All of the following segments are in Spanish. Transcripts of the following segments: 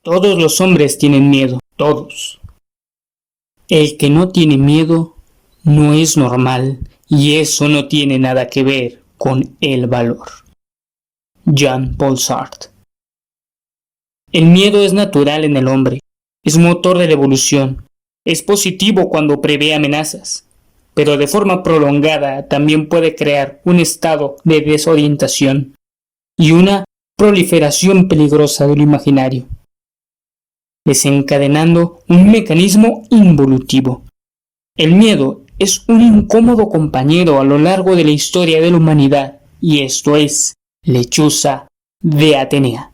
Todos los hombres tienen miedo, todos. El que no tiene miedo no es normal y eso no tiene nada que ver con el valor. Jean-Paul Sartre. El miedo es natural en el hombre, es motor de la evolución, es positivo cuando prevé amenazas, pero de forma prolongada también puede crear un estado de desorientación y una proliferación peligrosa de lo imaginario, desencadenando un mecanismo involutivo. El miedo es un incómodo compañero a lo largo de la historia de la humanidad, y esto es Lechuza de Atenea.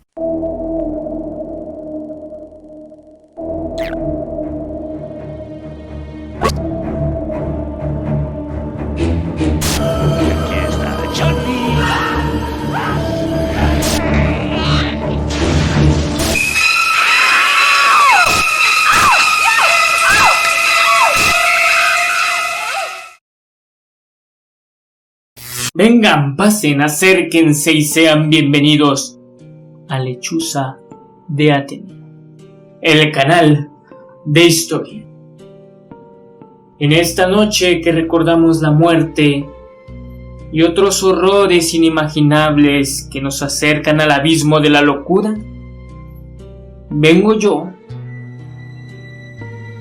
Vengan, pasen, acérquense y sean bienvenidos a Lechuza de Atenea, el canal de historia. En esta noche que recordamos la muerte y otros horrores inimaginables que nos acercan al abismo de la locura, vengo yo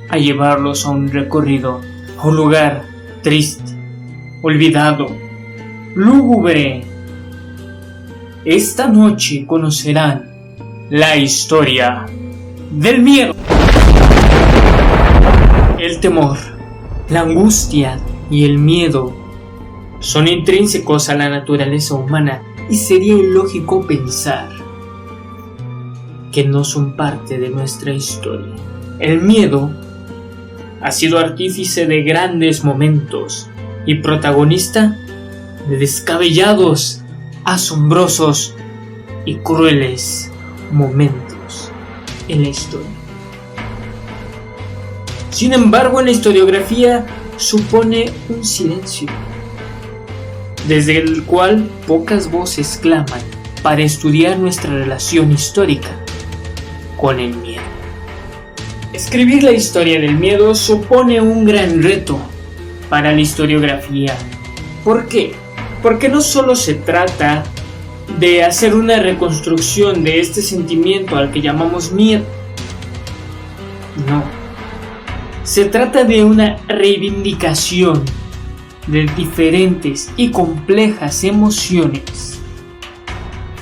a llevarlos a un recorrido, a un lugar triste, olvidado, lúgubre. Esta noche conocerán la historia del miedo, el temor, la angustia y el miedo son intrínsecos a la naturaleza humana y sería ilógico pensar que no son parte de nuestra historia. El miedo ha sido artífice de grandes momentos y protagonista de descabellados, asombrosos y crueles momentos en la historia. Sin embargo, en la historiografía supone un silencio, desde el cual pocas voces claman para estudiar nuestra relación histórica con el miedo. Escribir la historia del miedo supone un gran reto para la historiografía. ¿Por qué? Porque no solo se trata de hacer una reconstrucción de este sentimiento al que llamamos miedo. No. Se trata de una reivindicación de diferentes y complejas emociones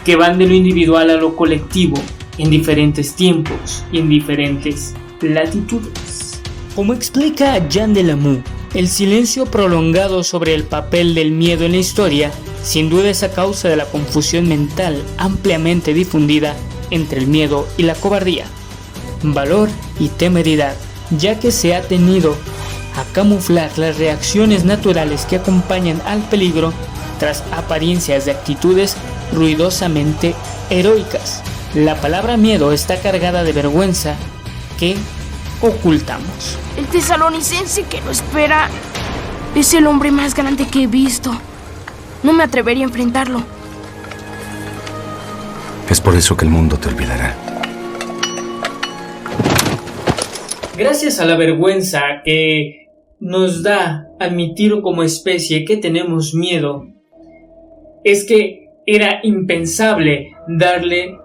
que van de lo individual a lo colectivo en diferentes tiempos y en diferentes latitudes. Como explica Jean Delamue, el silencio prolongado sobre el papel del miedo en la historia sin duda es a causa de la confusión mental ampliamente difundida entre el miedo y la cobardía, valor y temeridad, ya que se ha tenido a camuflar las reacciones naturales que acompañan al peligro tras apariencias de actitudes ruidosamente heroicas. La palabra miedo está cargada de vergüenza que ocultamos. El tesalonicense que lo espera es el hombre más grande que he visto. No me atrevería a enfrentarlo. Es por eso que el mundo te olvidará. Gracias a la vergüenza que nos da admitir como especie que tenemos miedo, es que era impensable darle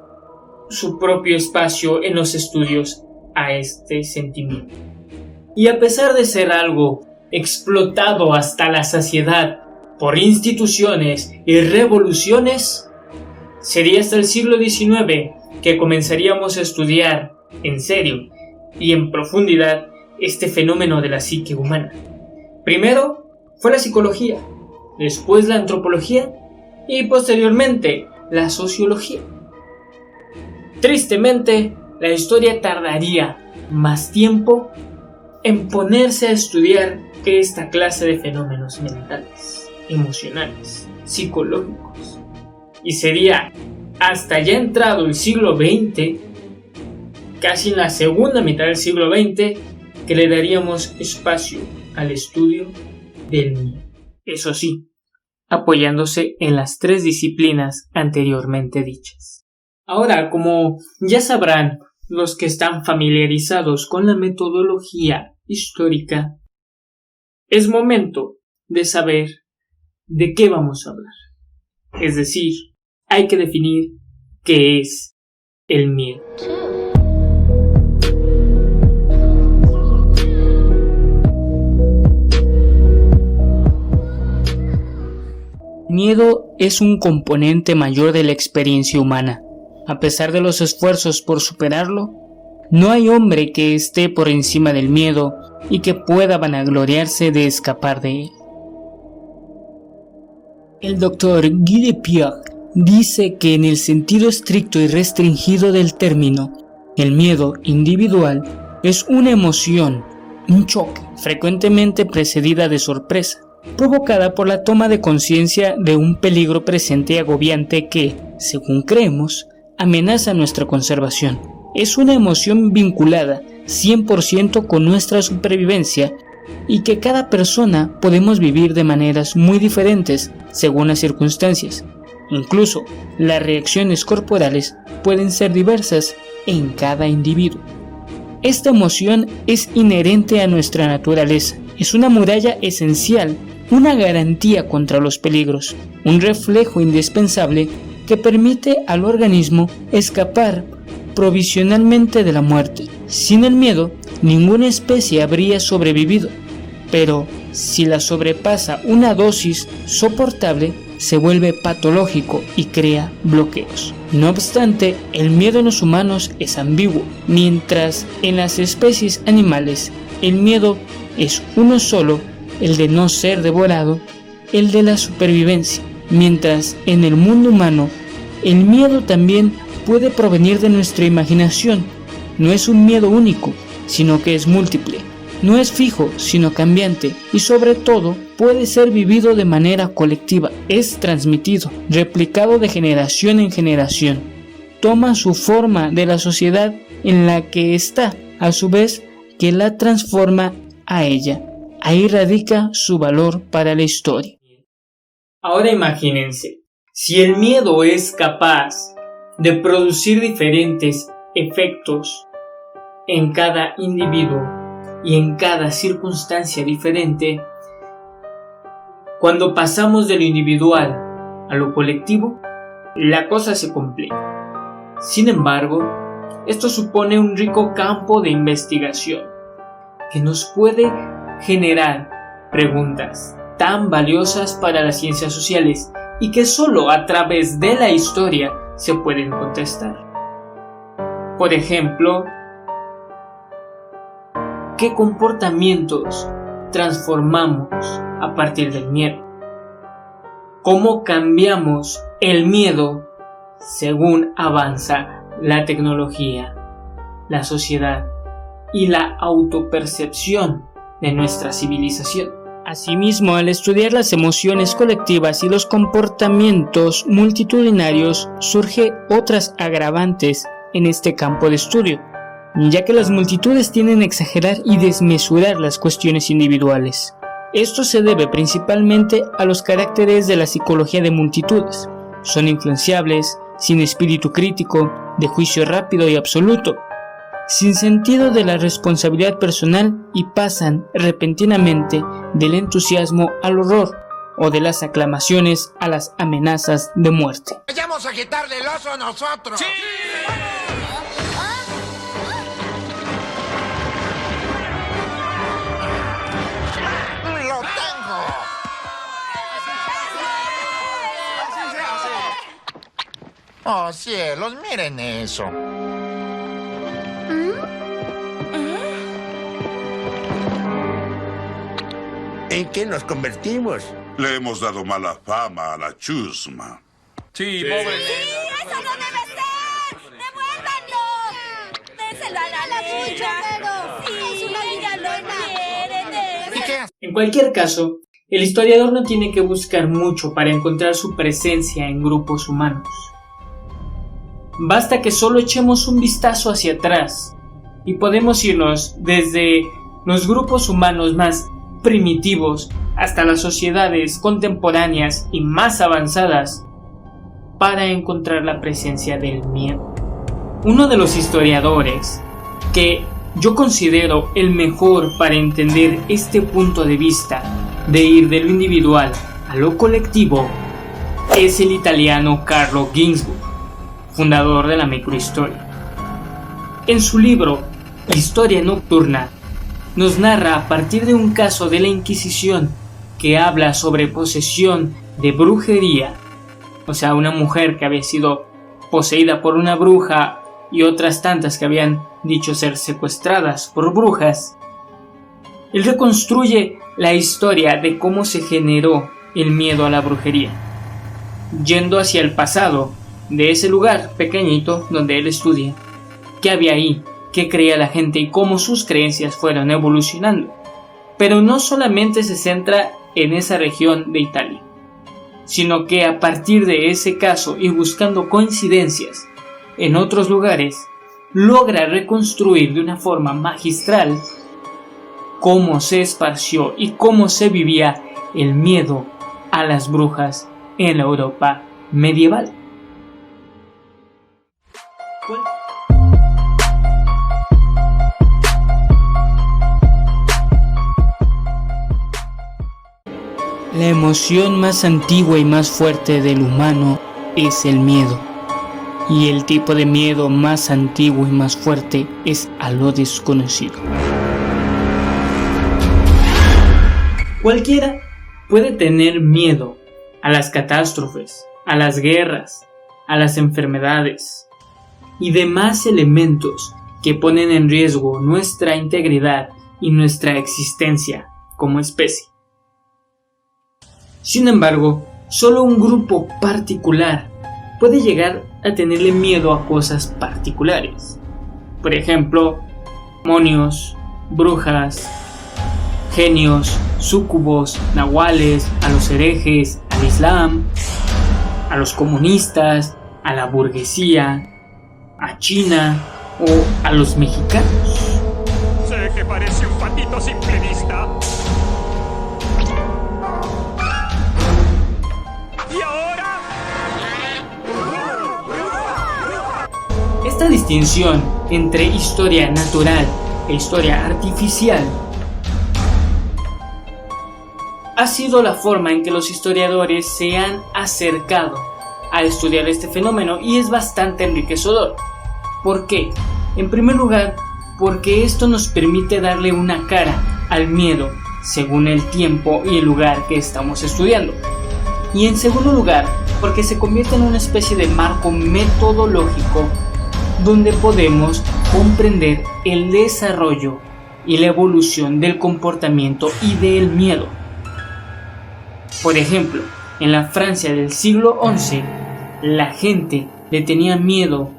su propio espacio en los estudios a este sentimiento. Y a pesar de ser algo explotado hasta la saciedad por instituciones y revoluciones, sería hasta el siglo XIX que comenzaríamos a estudiar en serio y en profundidad este fenómeno de la psique humana. Primero fue la psicología, después la antropología y posteriormente la sociología. Tristemente, la historia tardaría más tiempo en ponerse a estudiar esta clase de fenómenos mentales, emocionales, psicológicos. Y sería hasta ya entrado el siglo XX, casi en la segunda mitad del siglo XX, que le daríamos espacio al estudio del miedo. Eso sí, apoyándose en las tres disciplinas anteriormente dichas. Ahora, como ya sabrán, los que están familiarizados con la metodología histórica, es momento de saber de qué vamos a hablar. Es decir, hay que definir qué es el miedo. Miedo es un componente mayor de la experiencia humana. A pesar de los esfuerzos por superarlo, no hay hombre que esté por encima del miedo y que pueda vanagloriarse de escapar de él. El doctor Guy de Pierre dice que en el sentido estricto y restringido del término, el miedo individual es una emoción, un choque, frecuentemente precedida de sorpresa, provocada por la toma de conciencia de un peligro presente y agobiante que, según creemos, amenaza nuestra conservación. Es una emoción vinculada 100% con nuestra supervivencia y que cada persona podemos vivir de maneras muy diferentes según las circunstancias. Incluso las reacciones corporales pueden ser diversas en cada individuo. Esta emoción es inherente a nuestra naturaleza. Es una muralla esencial, una garantía contra los peligros, un reflejo indispensable que permite al organismo escapar provisionalmente de la muerte. Sin el miedo, ninguna especie habría sobrevivido, pero si la sobrepasa una dosis soportable, se vuelve patológico y crea bloqueos. No obstante, el miedo en los humanos es ambiguo, mientras en las especies animales el miedo es uno solo, el de no ser devorado, el de la supervivencia, mientras en el mundo humano el miedo también puede provenir de nuestra imaginación. No es un miedo único, sino que es múltiple. No es fijo, sino cambiante, y sobre todo puede ser vivido de manera colectiva. Es transmitido, replicado de generación en generación. Toma su forma de la sociedad en la que está, a su vez que la transforma a ella. Ahí radica su valor para la historia. Ahora imagínense, si el miedo es capaz de producir diferentes efectos en cada individuo y en cada circunstancia diferente, cuando pasamos de lo individual a lo colectivo, la cosa se complica. Sin embargo, esto supone un rico campo de investigación que nos puede generar preguntas tan valiosas para las ciencias sociales y que solo a través de la historia se pueden contestar. Por ejemplo, ¿qué comportamientos transformamos a partir del miedo? ¿Cómo cambiamos el miedo según avanza la tecnología, la sociedad y la autopercepción de nuestra civilización? Asimismo, al estudiar las emociones colectivas y los comportamientos multitudinarios, surge otras agravantes en este campo de estudio, ya que las multitudes tienden a exagerar y desmesurar las cuestiones individuales. Esto se debe principalmente a los caracteres de la psicología de multitudes. Son influenciables, sin espíritu crítico, de juicio rápido y absoluto, sin sentido de la responsabilidad personal y pasan repentinamente del entusiasmo al horror o de las aclamaciones a las amenazas de muerte. ¡Vayamos a quitarle el oso a nosotros! ¡Sí! ¡Lo tengo! ¡Oh, cielos! ¡Miren eso! ¿En qué nos convertimos? Le hemos dado mala fama a la chusma. Sí, pobre nena. ¡Eso no debe ser! ¡Devuélvanlo! ¡Déselo a la nena! ¡Sí, ella lo quiere! ¿Y qué hace? En cualquier caso, el historiador no tiene que buscar mucho para encontrar su presencia en grupos humanos. Basta que solo echemos un vistazo hacia atrás y podemos irnos desde los grupos humanos más primitivos hasta las sociedades contemporáneas y más avanzadas para encontrar la presencia del miedo. Uno de los historiadores que yo considero el mejor para entender este punto de vista de ir de lo individual a lo colectivo es el italiano Carlo Ginzburg, fundador de la microhistoria. En su libro Historia Nocturna nos narra a partir de un caso de la Inquisición que habla sobre posesión de brujería, o sea, una mujer que había sido poseída por una bruja y otras tantas que habían dicho ser secuestradas por brujas. Él reconstruye la historia de cómo se generó el miedo a la brujería, yendo hacia el pasado de ese lugar pequeñito donde él estudia, qué había ahí, qué creía la gente y cómo sus creencias fueron evolucionando. Pero no solamente se centra en esa región de Italia, sino que a partir de ese caso y buscando coincidencias en otros lugares, logra reconstruir de una forma magistral cómo se esparció y cómo se vivía el miedo a las brujas en la Europa medieval. La emoción más antigua y más fuerte del humano es el miedo. Y el tipo de miedo más antiguo y más fuerte es a lo desconocido. Cualquiera puede tener miedo a las catástrofes, a las guerras, a las enfermedades y demás elementos que ponen en riesgo nuestra integridad y nuestra existencia como especie. Sin embargo, solo un grupo particular puede llegar a tenerle miedo a cosas particulares. Por ejemplo, demonios, brujas, genios, súcubos, nahuales, a los herejes, al Islam, a los comunistas, a la burguesía, a China o a los mexicanos. Sé que parece un patito simple vista. ¿Y ahora? Esta distinción entre historia natural e historia artificial ha sido la forma en que los historiadores se han acercado a estudiar este fenómeno y es bastante enriquecedor. ¿Por qué? En primer lugar, porque esto nos permite darle una cara al miedo según el tiempo y el lugar que estamos estudiando. Y en segundo lugar, porque se convierte en una especie de marco metodológico donde podemos comprender el desarrollo y la evolución del comportamiento y del miedo. Por ejemplo, en la Francia del siglo XI, la gente le tenía miedo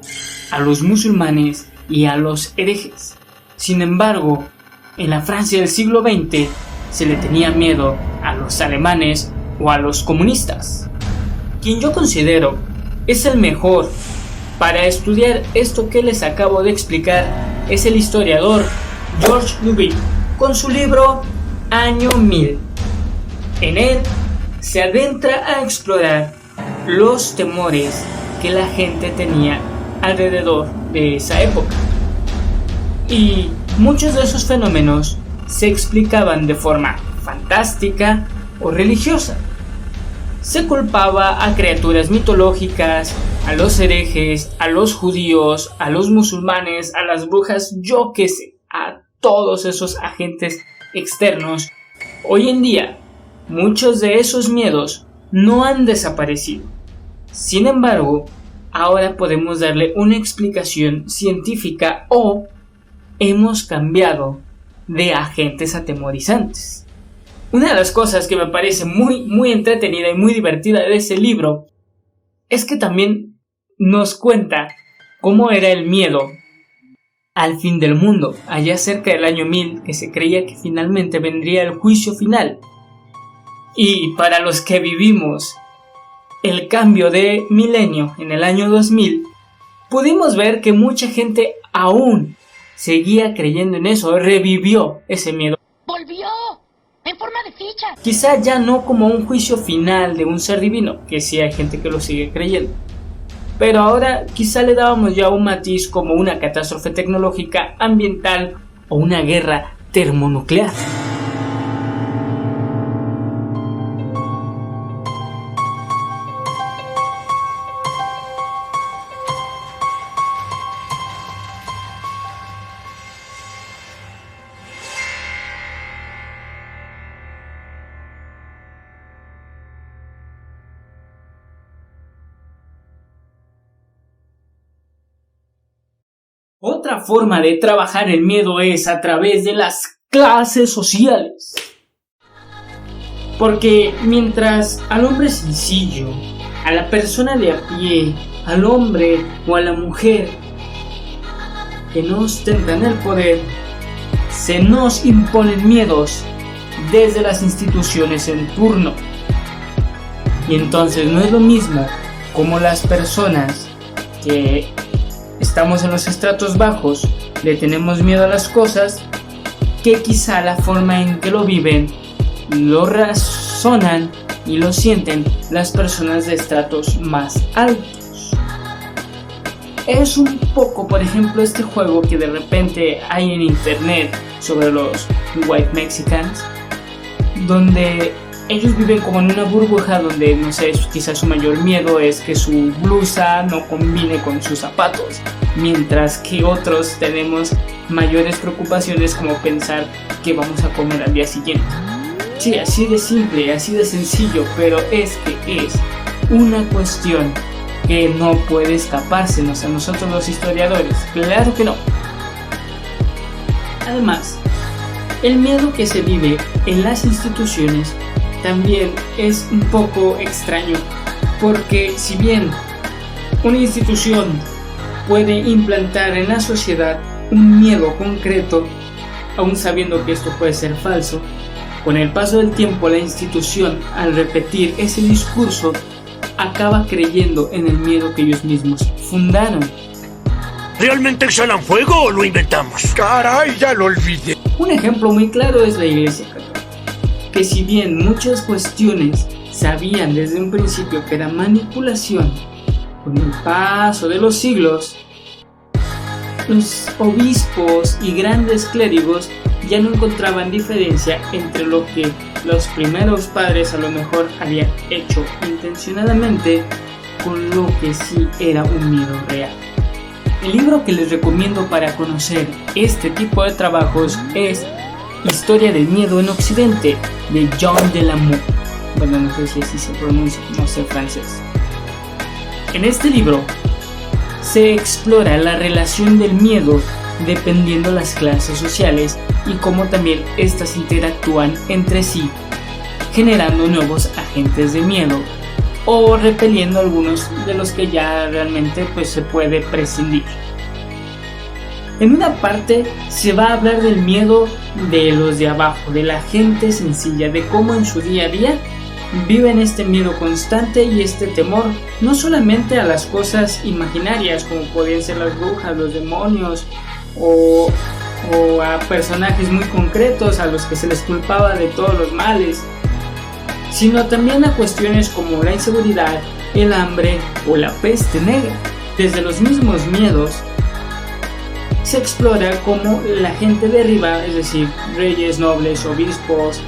a los musulmanes y a los herejes. Sin embargo, en la Francia del siglo XX se le tenía miedo a los alemanes o a los comunistas. Quien yo considero es el mejor para estudiar esto que les acabo de explicar es el historiador Georges Duby, con su libro Año 1000. En él se adentra a explorar los temores que la gente tenía alrededor de esa época. Y muchos de esos fenómenos se explicaban de forma fantástica o religiosa. Se culpaba a criaturas mitológicas, a los herejes, a los judíos, a los musulmanes, a las brujas, yo qué sé, a todos esos agentes externos. Hoy en día, muchos de esos miedos no han desaparecido. Sin embargo, ahora podemos darle una explicación científica o hemos cambiado de agentes atemorizantes. Una de las cosas que me parece muy entretenida y muy divertida de ese libro es que también nos cuenta cómo era el miedo al fin del mundo, allá cerca del año 1000, que se creía que finalmente vendría el juicio final. Y para los que vivimos el cambio de milenio en el año 2000, pudimos ver que mucha gente aún seguía creyendo en eso, revivió ese miedo. ¡Volvió! ¡En forma de ficha! Quizá ya no como un juicio final de un ser divino, que sí hay gente que lo sigue creyendo, pero ahora quizá le dábamos ya un matiz como una catástrofe tecnológica, ambiental o una guerra termonuclear. Otra forma de trabajar el miedo es a través de las clases sociales. Porque mientras al hombre sencillo, a la persona de a pie, al hombre o a la mujer que no ostentan el poder, se nos imponen miedos desde las instituciones en turno. Y entonces no es lo mismo como las personas que estamos en los estratos bajos, le tenemos miedo a las cosas, que quizá la forma en que lo viven, lo razonan y lo sienten las personas de estratos más altos. Es un poco, por ejemplo, este juego que de repente hay en internet sobre los white mexicans, donde ellos viven como en una burbuja donde, no sé, quizás su mayor miedo es que su blusa no combine con sus zapatos, mientras que otros tenemos mayores preocupaciones como pensar qué vamos a comer al día siguiente. Sí, así de simple, así de sencillo, pero es que es una cuestión que no puede escapársenos a nosotros los historiadores, claro que no. Además, el miedo que se vive en las instituciones también es un poco extraño, porque si bien una institución puede implantar en la sociedad un miedo concreto, aun sabiendo que esto puede ser falso, con el paso del tiempo la institución, al repetir ese discurso, acaba creyendo en el miedo que ellos mismos fundaron. ¿Realmente exhalan fuego o lo inventamos? ¡Caray, ya lo olvidé! Un ejemplo muy claro es la Iglesia Católica, que si bien muchas cuestiones sabían desde un principio que era manipulación, con el paso de los siglos, los obispos y grandes clérigos ya no encontraban diferencia entre lo que los primeros padres a lo mejor habían hecho intencionadamente con lo que sí era un miedo real. El libro que les recomiendo para conocer este tipo de trabajos es Historia del Miedo en Occidente, de John Delamont. Bueno, no sé si así se pronuncia, no sé francés. En este libro se explora la relación del miedo dependiendo las clases sociales y cómo también estas interactúan entre sí, generando nuevos agentes de miedo o repeliendo algunos de los que ya realmente pues se puede prescindir. En una parte se va a hablar del miedo de los de abajo, de la gente sencilla, de cómo en su día a día viven este miedo constante y este temor, no solamente a las cosas imaginarias como podrían ser las brujas, los demonios o a personajes muy concretos a los que se les culpaba de todos los males, sino también a cuestiones como la inseguridad, el hambre o la peste negra. Desde los mismos miedos se explora cómo la gente de arriba, es decir, reyes, nobles, obispos,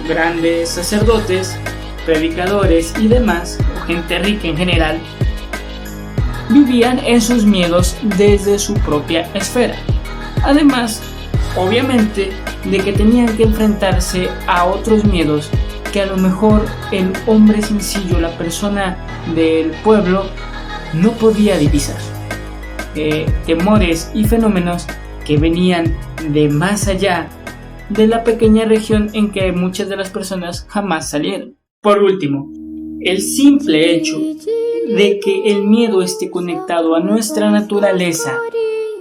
grandes sacerdotes, predicadores y demás, o gente rica en general, vivían esos miedos desde su propia esfera. Además, obviamente, de que tenían que enfrentarse a otros miedos que a lo mejor el hombre sencillo, la persona del pueblo, no podía divisar. Temores y fenómenos que venían de más allá de la pequeña región en que muchas de las personas jamás salieron. Por último, el simple hecho de que el miedo esté conectado a nuestra naturaleza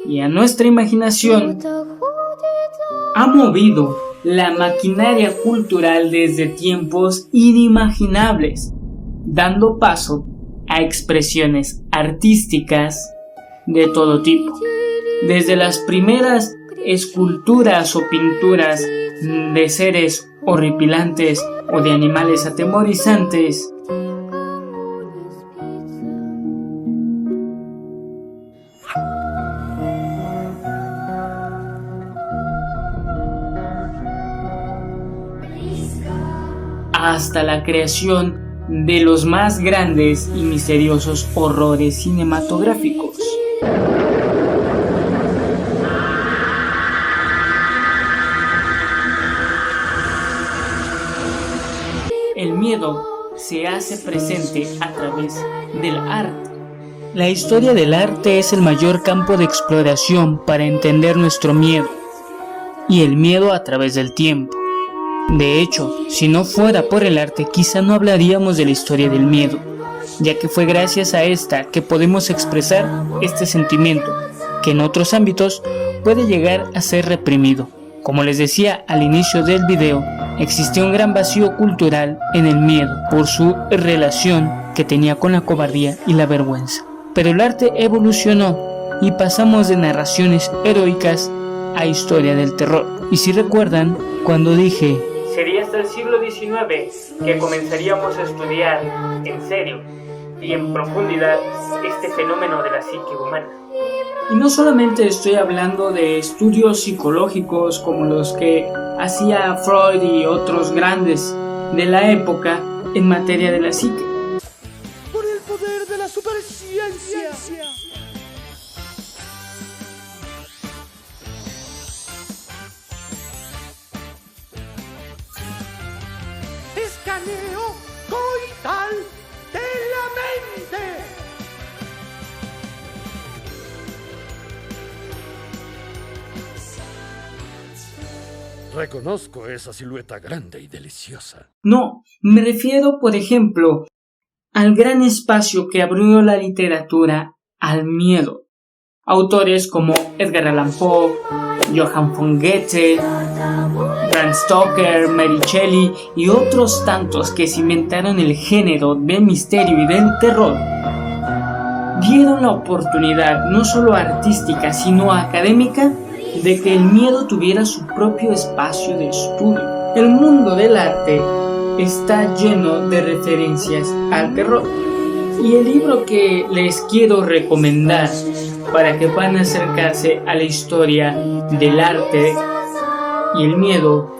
y a nuestra imaginación ha movido la maquinaria cultural desde tiempos inimaginables, dando paso a expresiones artísticas de todo tipo, desde las primeras esculturas o pinturas de seres horripilantes o de animales atemorizantes, hasta la creación de los más grandes y misteriosos horrores cinematográficos. El miedo se hace presente a través del arte. La historia del arte es el mayor campo de exploración para entender nuestro miedo y el miedo a través del tiempo. De hecho, si no fuera por el arte, quizá no hablaríamos de la historia del miedo, ya que fue gracias a esta que podemos expresar este sentimiento, que en otros ámbitos puede llegar a ser reprimido. Como les decía al inicio del video, existía un gran vacío cultural en el miedo por su relación que tenía con la cobardía y la vergüenza. Pero el arte evolucionó y pasamos de narraciones heroicas a historia del terror. Y si recuerdan, cuando dije sería hasta el siglo XIX que comenzaríamos a estudiar en serio y en profundidad este fenómeno de la psique humana. Y no solamente estoy hablando de estudios psicológicos como los que hacía Freud y otros grandes de la época en materia de la psique. Por el poder de la superciencia. Escaneo coital de la mente. Reconozco esa silueta grande y deliciosa. No, me refiero, por ejemplo, al gran espacio que abrió la literatura al miedo. Autores como Edgar Allan Poe, Johann von Goethe, Bram Stoker, Mary Shelley y otros tantos que cimentaron el género del misterio y del terror, dieron la oportunidad no solo artística sino académica de que el miedo tuviera su propio espacio de estudio. El mundo del arte está lleno de referencias al terror, y el libro que les quiero recomendar para que puedan acercarse a la historia del arte y el miedo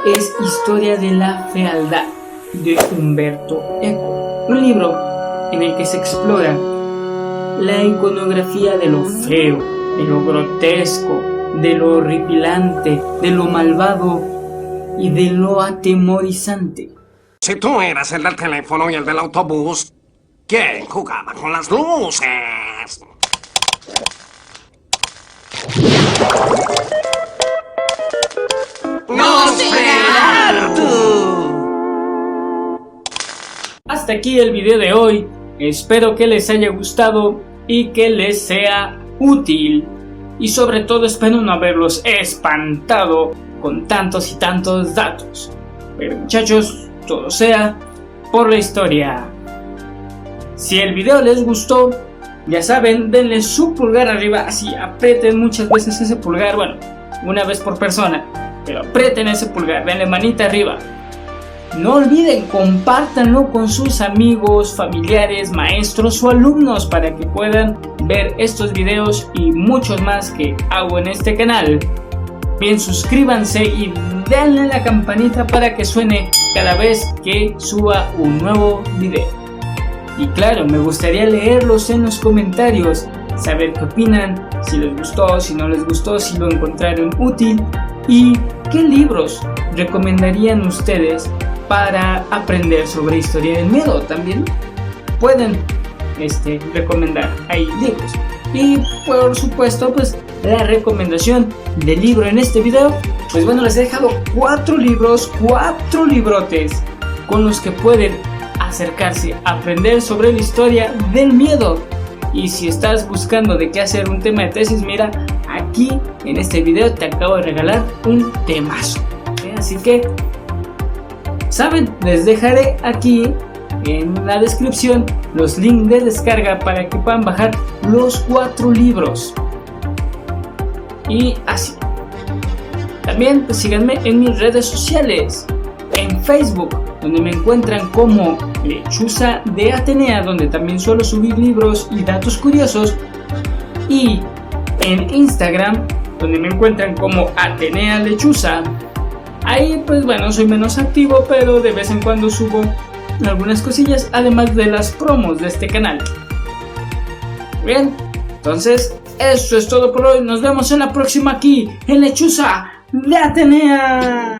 es Historia de la Fealdad de Umberto Eco, un libro en el que se explora la iconografía de lo feo, de lo grotesco, de lo horripilante, de lo malvado y de lo atemorizante. Si tú eras el del teléfono y el del autobús, ¿quién jugaba con las luces? Hasta aquí el video de hoy. Espero que les haya gustado y que les sea útil. Y sobre todo espero no haberlos espantado con tantos y tantos datos. Pero muchachos, todo sea por la historia. Si el video les gustó, ya saben, denle su pulgar arriba, así aprieten muchas veces ese pulgar, bueno, una vez por persona, pero aprieten ese pulgar, denle manita arriba. No olviden, compártanlo con sus amigos, familiares, maestros o alumnos para que puedan ver estos videos y muchos más que hago en este canal. Bien, suscríbanse y denle a la campanita para que suene cada vez que suba un nuevo video. Y claro, me gustaría leerlos en los comentarios, saber qué opinan, si les gustó, si no les gustó, si lo encontraron útil y qué libros recomendarían ustedes para aprender sobre historia del miedo. También pueden recomendar ahí libros. Y por supuesto, pues la recomendación del libro en este video, pues bueno, les he dejado 4 libros, 4 librotes con los que pueden acercarse a aprender sobre la historia del miedo. Y si estás buscando de qué hacer un tema de tesis, mira, aquí en este video te acabo de regalar un temazo. Así que, ¿saben? Les dejaré aquí en la descripción los links de descarga para que puedan bajar los 4 libros. Y así. También pues, síganme en mis redes sociales. En Facebook, donde me encuentran como Lechuza de Atenea, donde también suelo subir libros y datos curiosos. Y en Instagram, donde me encuentran como Atenea Lechuza. Ahí pues bueno, soy menos activo, pero de vez en cuando subo algunas cosillas, además de las promos de este canal. Bien, entonces eso es todo por hoy. Nos vemos en la próxima aquí en Lechuza de Atenea.